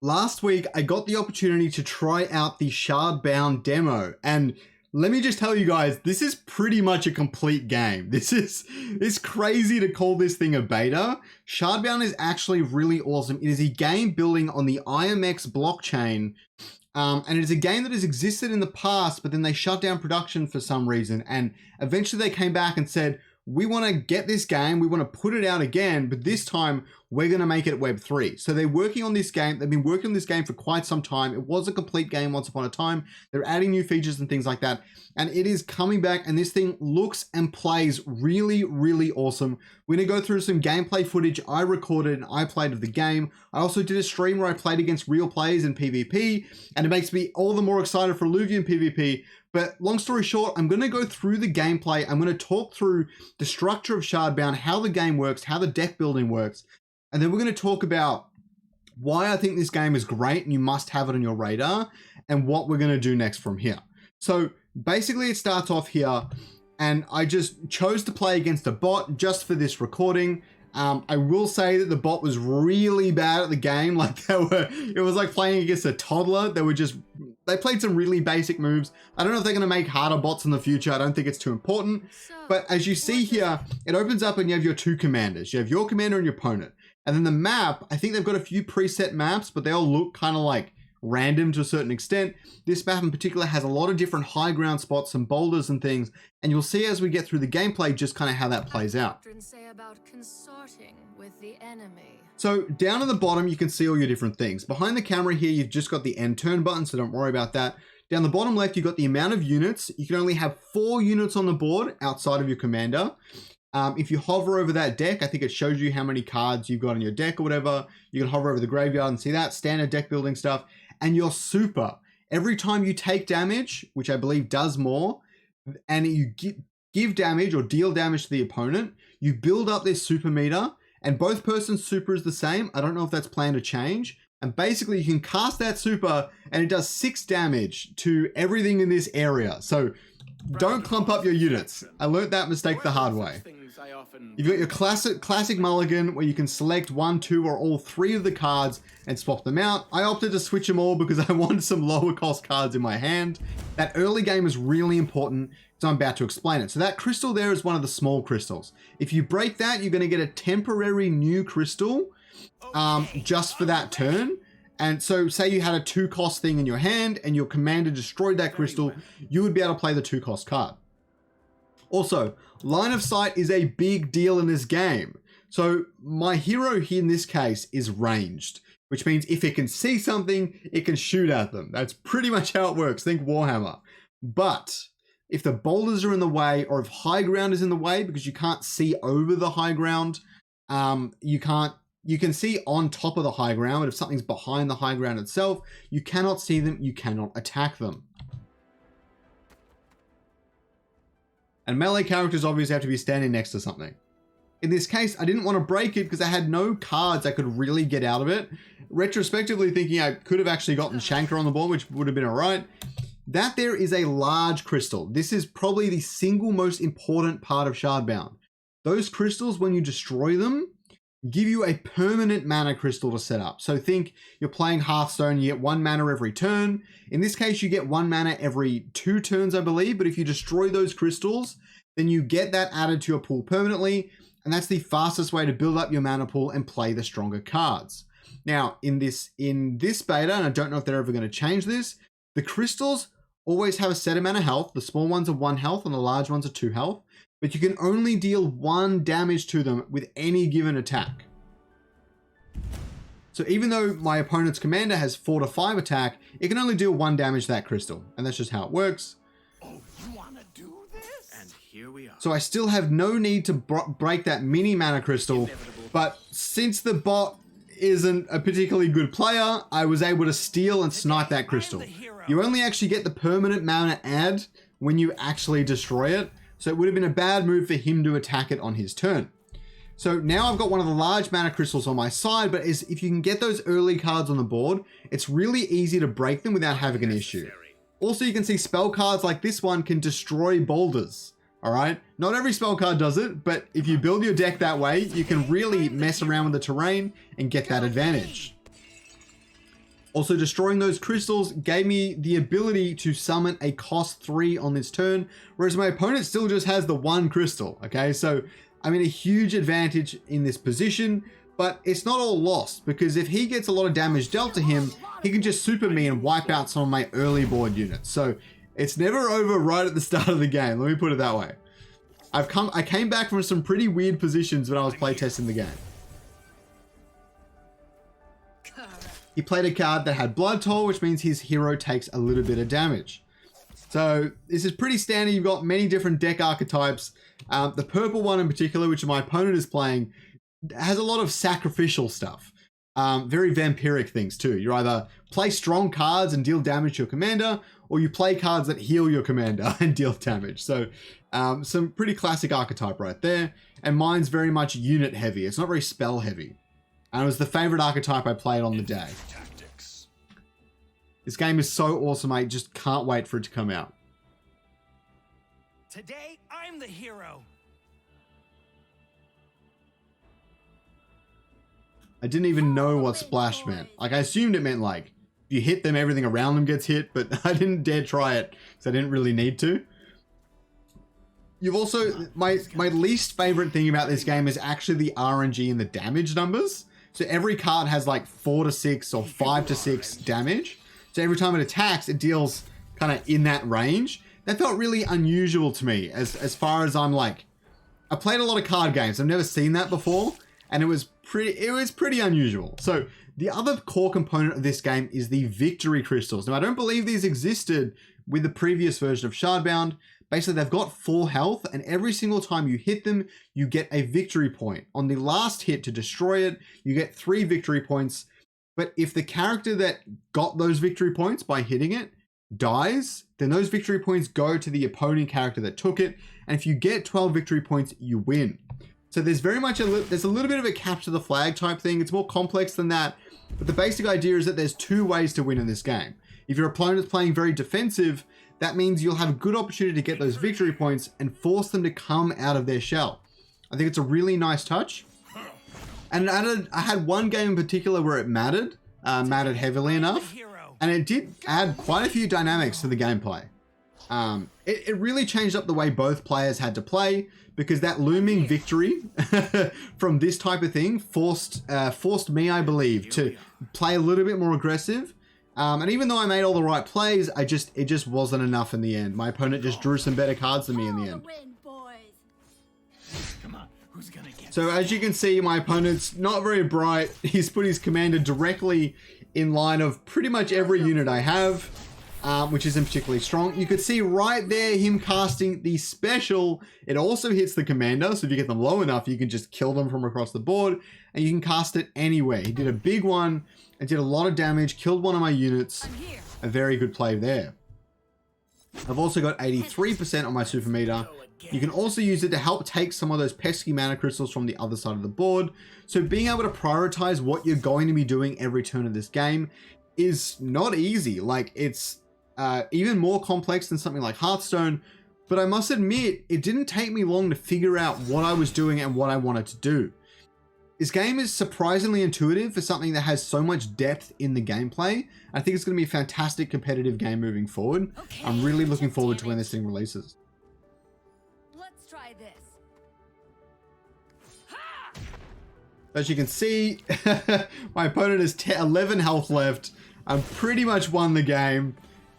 Last week, I got the opportunity to try out the Shardbound demo, and let me just tell you guys, this is pretty much a complete game. It's crazy to call this thing a beta. Shardbound is actually really awesome. It is a game building on the IMX blockchain, and it is a game that has existed in the past, but then they shut down production for some reason, and eventually they came back and said, we want to get this game, we want to put it out again, but this time we're going to make it Web3. So they're working on this game. They've been working on this game for quite some time. It was a complete game once upon a time. They're adding new features and things like that. And it is coming back, and this thing looks and plays really, really awesome. We're going to go through some gameplay footage I recorded and I played of the game. I also did a stream where I played against real players in PvP, and it makes me all the more excited for Illuvium PvP. But long story short, I'm going to go through the gameplay. I'm going to talk through the structure of Shardbound, how the game works, how the deck building works. And then we're going to talk about why I think this game is great and you must have it on your radar, and what we're going to do next from here. So basically it starts off here, and I just chose to play against a bot just for this recording. I will say that the bot was really bad at the game. Like it was like playing against a toddler. They played some really basic moves. I don't know if they're going to make harder bots in the future. I don't think it's too important. But as you see here, it opens up and you have your two commanders. You have your commander and your opponent. And then the map, I think they've got a few preset maps, but they all look kind of like random to a certain extent. This map in particular has a lot of different high ground spots and boulders and things, and you'll see as we get through the gameplay just kind of how that plays out. So down at the bottom you can see all your different things. Behind the camera here you've just got the end turn button, so don't worry about that. Down the bottom left you've got the amount of units. You can only have 4 units on the board outside of your commander. If you hover over that deck, I think it shows you how many cards you've got on your deck or whatever. You can hover over the graveyard and see that, standard deck building stuff. And your super, every time you take damage, which I believe does more, and you give damage or deal damage to the opponent, you build up this super meter, and both persons' super is the same. I don't know if that's planned to change. And basically you can cast that super and it does 6 damage to everything in this area. So don't clump up your units. I learned that mistake the hard way. You've got your classic mulligan where you can select 1, 2, or all 3 of the cards and swap them out. I opted to switch them all because I wanted some lower cost cards in my hand. That early game is really important, so I'm about to explain it. So that crystal there is one of the small crystals. If you break that, you're going to get a temporary new crystal just for that turn. And so say you had a 2-cost thing in your hand and your commander destroyed that crystal, you would be able to play the 2-cost card. Also, line of sight is a big deal in this game. So my hero here in this case is ranged, which means if it can see something, it can shoot at them. That's pretty much how it works. Think Warhammer. But if the boulders are in the way, or if high ground is in the way because you can't see over the high ground, you can see on top of the high ground, but if something's behind the high ground itself, you cannot see them, you cannot attack them. And melee characters obviously have to be standing next to something. In this case, I didn't want to break it because I had no cards I could really get out of it. Retrospectively thinking I could have actually gotten Shankar on the board, which would have been all right. That there is a large crystal. This is probably the single most important part of Shardbound. Those crystals, when you destroy them, give you a permanent mana crystal to set up. So think you're playing Hearthstone, you get 1 mana every turn. In this case, you get 1 mana every 2 turns, I believe. But if you destroy those crystals, then you get that added to your pool permanently. And that's the fastest way to build up your mana pool and play the stronger cards. Now, in this beta, and I don't know if they're ever going to change this, the crystals always have a set amount of health. The small ones are 1 health and the large ones are 2 health. But you can only deal 1 damage to them with any given attack. So even though my opponent's commander has 4 to 5 attack, it can only deal 1 damage to that crystal. And that's just how it works. Oh, you want to do this? And here we are. So I still have no need to break that mini mana crystal. But since the bot isn't a particularly good player, I was able to steal and snipe that crystal. You only actually get the permanent mana add when you actually destroy it. So it would have been a bad move for him to attack it on his turn. So now I've got one of the large mana crystals on my side, but if you can get those early cards on the board, it's really easy to break them without having an issue. Also, you can see spell cards like this one can destroy boulders. All right, not every spell card does it, but if you build your deck that way, you can really mess around with the terrain and get that advantage. Also, destroying those crystals gave me the ability to summon a cost 3 on this turn, whereas my opponent still just has the 1 crystal, okay? So I'm in a huge advantage in this position, but it's not all lost, because if he gets a lot of damage dealt to him, he can just super me and wipe out some of my early board units. So it's never over right at the start of the game, let me put it that way. I came back from some pretty weird positions when I was playtesting the game. He played a card that had Blood Toll, which means his hero takes a little bit of damage. So this is pretty standard. You've got many different deck archetypes. The purple one in particular, which my opponent is playing, has a lot of sacrificial stuff. Very vampiric things too. You either play strong cards and deal damage to your commander, or you play cards that heal your commander and deal damage. So some pretty classic archetype right there. And mine's very much unit heavy. It's not very spell heavy. And it was the favorite archetype I played on the day. This game is so awesome, I just can't wait for it to come out. Today, I'm the hero. I didn't even know what splash meant. Like, I assumed it meant like, if you hit them, everything around them gets hit, but I didn't dare try it because I didn't really need to. You've also, my least favorite thing about this game is actually the RNG and the damage numbers. So every card has like 4 to 6 or 5 to 6 damage. So every time it attacks, it deals kind of in that range. That felt really unusual to me as far as I'm like, I played a lot of card games. I've never seen that before. And it was pretty unusual. So the other core component of this game is the victory crystals. Now I don't believe these existed with the previous version of Shardbound. Basically, they've got 4 health, and every single time you hit them, you get a victory point. On the last hit to destroy it, you get 3 victory points. But if the character that got those victory points by hitting it dies, then those victory points go to the opposing character that took it. And if you get 12 victory points, you win. So there's very much there's a little bit of a capture the flag type thing. It's more complex than that. But the basic idea is that there's 2 ways to win in this game. If your opponent is playing very defensive, that means you'll have a good opportunity to get those victory points and force them to come out of their shell. I think it's a really nice touch. And I had one game in particular where it mattered heavily enough. And it did add quite a few dynamics to the gameplay. It really changed up the way both players had to play, because that looming victory from this type of thing forced me, I believe, to play a little bit more aggressive. And even though I made all the right plays, it just wasn't enough in the end. My opponent just drew some better cards than me in the end. Come on, who's gonna get So as you can see, my opponent's not very bright. He's put his commander directly in line of pretty much every unit I have, which isn't particularly strong. You could see right there him casting the special. It also hits the commander, so if you get them low enough, you can just kill them from across the board, and you can cast it anywhere. He did a big one. It did a lot of damage, killed one of my units. A very good play there. I've also got 83% on my super meter. You can also use it to help take some of those pesky mana crystals from the other side of the board. So being able to prioritize what you're going to be doing every turn of this game is not easy. Like, it's even more complex than something like Hearthstone. But I must admit, it didn't take me long to figure out what I was doing and what I wanted to do. This game is surprisingly intuitive for something that has so much depth in the gameplay. I think it's going to be a fantastic competitive game moving forward. Okay, I'm really looking forward to when this thing releases. Let's try this. As you can see, my opponent has 11 health left. I'm pretty much won the game.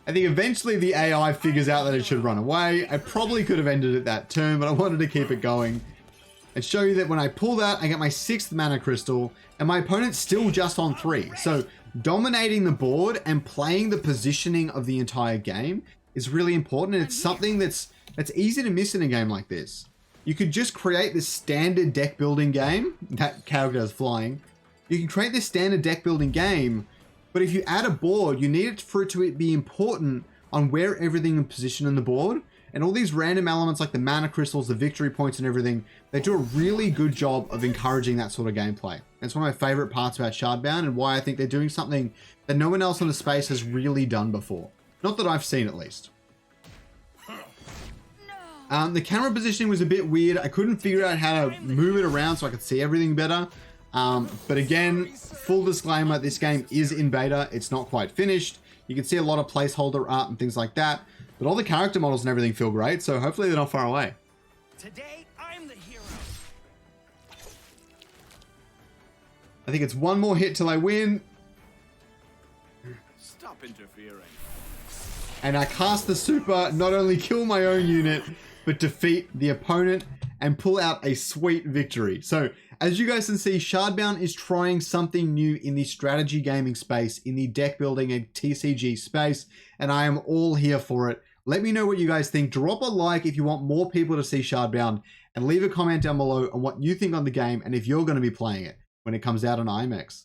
I think eventually the AI figures out that it should run away. I probably could have ended it that turn, but I wanted to keep it going. And show you that when I pull that, I get my 6th mana crystal, and my opponent's still just on 3. So dominating the board and playing the positioning of the entire game is really important, and it's something that's easy to miss in a game like this. You could just create this standard deck building game. That character is flying. You can create this standard deck building game, but if you add a board, you need it for it to be important on where everything is positioned on the board. And all these random elements like the mana crystals, the victory points and everything, they do a really good job of encouraging that sort of gameplay. And it's one of my favorite parts about Shardbound, and why I think they're doing something that no one else in the space has really done before. Not that I've seen, at least. The camera positioning was a bit weird. I couldn't figure out how to move it around so I could see everything better. But again, full disclaimer, this game is in beta. It's not quite finished. You can see a lot of placeholder art and things like that. But all the character models and everything feel great, so hopefully they're not far away. Today, I'm the hero. I think it's one more hit till I win. Stop interfering. And I cast the super, not only kill my own unit, but defeat the opponent and pull out a sweet victory. So, as you guys can see, Shardbound is trying something new in the strategy gaming space, in the deck building and TCG space, and I am all here for it. Let me know what you guys think. Drop a like if you want more people to see Shardbound, and leave a comment down below on what you think on the game and if you're going to be playing it when it comes out on IMAX.